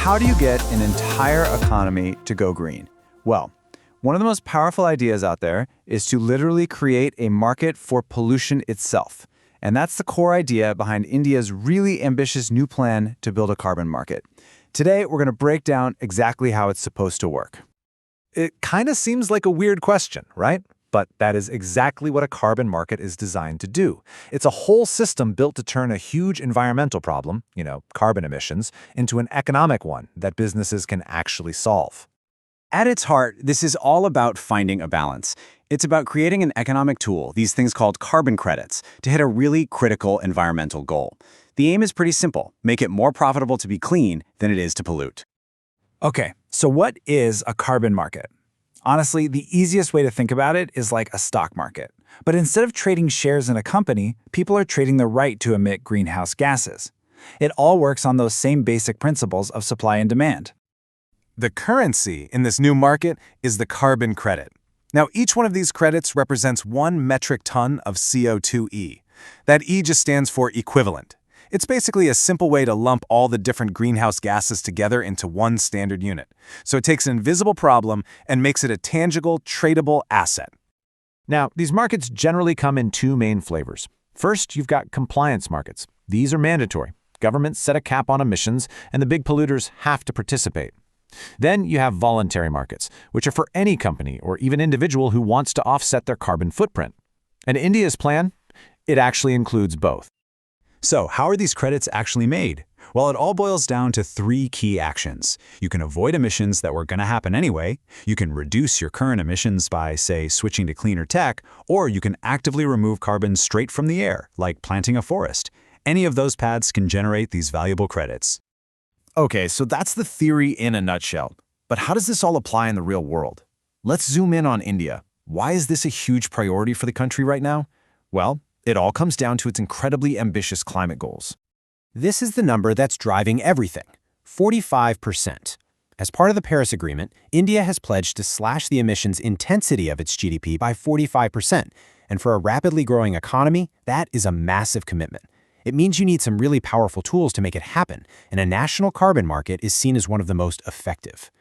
how do you get an entire economy to go green? Well, one of the most powerful ideas out there is to literally create a market for pollution itself. And that's the core idea behind India's really ambitious new plan to build a carbon market. Today, we're going to break down exactly how it's supposed to work. It kind of seems like a weird question, right? But that is exactly what a carbon market is designed to do. It's a whole system built to turn a huge environmental problem, carbon emissions, into an economic one that businesses can actually solve. At its heart, this is all about finding a balance. It's about creating an economic tool, these things called carbon credits, to hit a really critical environmental goal. The aim is pretty simple: make it more profitable to be clean than it is to pollute. Okay, so what is a carbon market? Honestly, the easiest way to think about it is like a stock market. But instead of trading shares in a company, people are trading the right to emit greenhouse gases. It all works on those same basic principles of supply and demand. The currency in this new market is the carbon credit. Now, each one of these credits represents 1 metric ton of CO2e. That E just stands for equivalent. It's basically a simple way to lump all the different greenhouse gases together into one standard unit. So it takes an invisible problem and makes it a tangible, tradable asset. Now, these markets generally come in 2 main flavors. First, you've got compliance markets. These are mandatory. Governments set a cap on emissions, and the big polluters have to participate. Then you have voluntary markets, which are for any company or even individual who wants to offset their carbon footprint. And India's plan? It actually includes both. So, how are these credits actually made? Well, it all boils down to 3 key actions. You can avoid emissions that were going to happen anyway, you can reduce your current emissions by, say, switching to cleaner tech, or you can actively remove carbon straight from the air, like planting a forest. Any of those paths can generate these valuable credits. Okay, so that's the theory in a nutshell. But how does this all apply in the real world? Let's zoom in on India. Why is this a huge priority for the country right now? Well, it all comes down to its incredibly ambitious climate goals. This is the number that's driving everything: 45%. As part of the Paris Agreement, India has pledged to slash the emissions intensity of its GDP by 45%. And for a rapidly growing economy, that is a massive commitment. It means you need some really powerful tools to make it happen, and a national carbon market is seen as one of the most effective.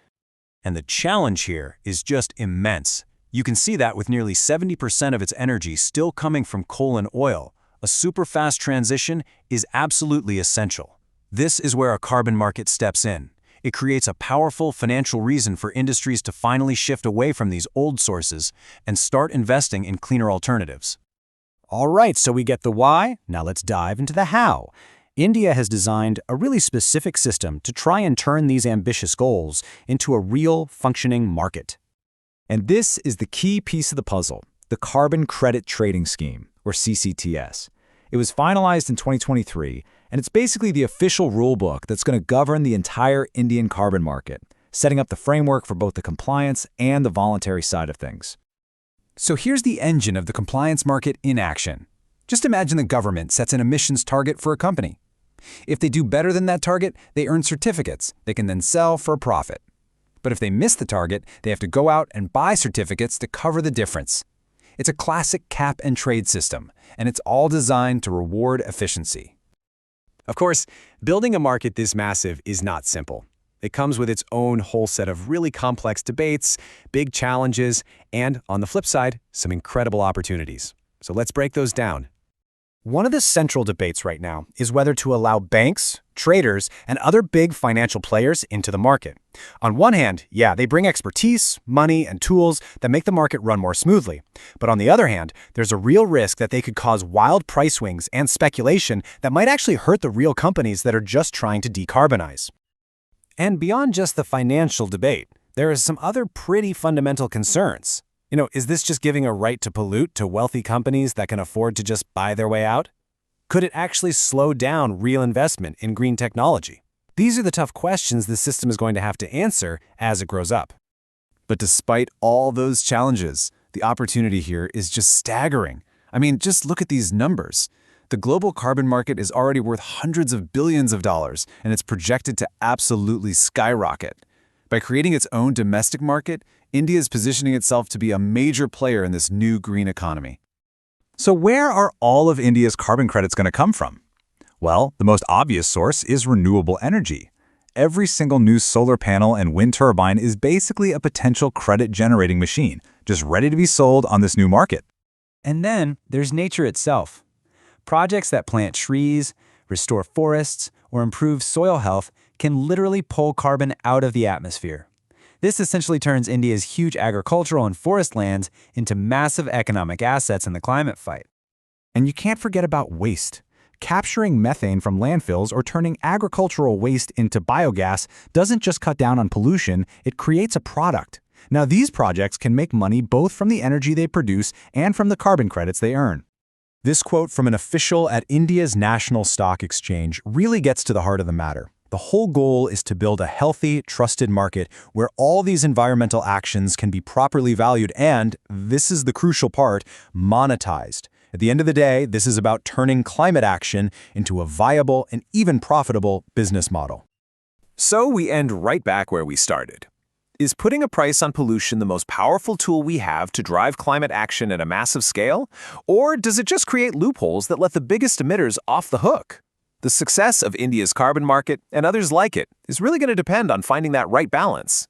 And the challenge here is just immense. You can see that with nearly 70% of its energy still coming from coal and oil, a super fast transition is absolutely essential. This is where a carbon market steps in. It creates a powerful financial reason for industries to finally shift away from these old sources and start investing in cleaner alternatives. All right, so we get the why. Now let's dive into the how. India has designed a really specific system to try and turn these ambitious goals into a real, functioning market. And this is the key piece of the puzzle, the Carbon Credit Trading Scheme, or CCTS. It was finalized in 2023, and it's basically the official rulebook that's going to govern the entire Indian carbon market, setting up the framework for both the compliance and the voluntary side of things. So here's the engine of the compliance market in action. Just imagine the government sets an emissions target for a company. If they do better than that target, they earn certificates they can then sell for a profit. But if they miss the target, they have to go out and buy certificates to cover the difference. It's a classic cap and trade system, and it's all designed to reward efficiency. Of course, building a market this massive is not simple. It comes with its own whole set of really complex debates, big challenges, and, on the flip side, some incredible opportunities. So let's break those down. One of the central debates right now is whether to allow banks, traders, and other big financial players into the market. On one hand, yeah, they bring expertise, money, and tools that make the market run more smoothly. But on the other hand, there's a real risk that they could cause wild price swings and speculation that might actually hurt the real companies that are just trying to decarbonize. And beyond just the financial debate, there are some other pretty fundamental concerns. Is this just giving a right to pollute to wealthy companies that can afford to just buy their way out? Could it actually slow down real investment in green technology? These are the tough questions the system is going to have to answer as it grows up. But despite all those challenges, the opportunity here is just staggering. I mean, just look at these numbers. The global carbon market is already worth hundreds of billions of dollars, and it's projected to absolutely skyrocket. By creating its own domestic market, India is positioning itself to be a major player in this new green economy. So where are all of India's carbon credits going to come from? Well, the most obvious source is renewable energy. every single new solar panel and wind turbine is basically a potential credit-generating machine, just ready to be sold on this new market. And then there's nature itself. Projects that plant trees, restore forests, or improve soil health can literally pull carbon out of the atmosphere. This essentially turns India's huge agricultural and forest lands into massive economic assets in the climate fight. And you can't forget about waste. Capturing methane from landfills or turning agricultural waste into biogas doesn't just cut down on pollution, it creates a product. Now, these projects can make money both from the energy they produce and from the carbon credits they earn. This quote from an official at India's National Stock Exchange really gets to the heart of the matter. The whole goal is to build a healthy, trusted market where all these environmental actions can be properly valued and, this is the crucial part, monetized. At the end of the day, this is about turning climate action into a viable and even profitable business model. So we end right back where we started. Is putting a price on pollution the most powerful tool we have to drive climate action at a massive scale? Or does it just create loopholes that let the biggest emitters off the hook? The success of India's carbon market, and others like it, is really going to depend on finding that right balance.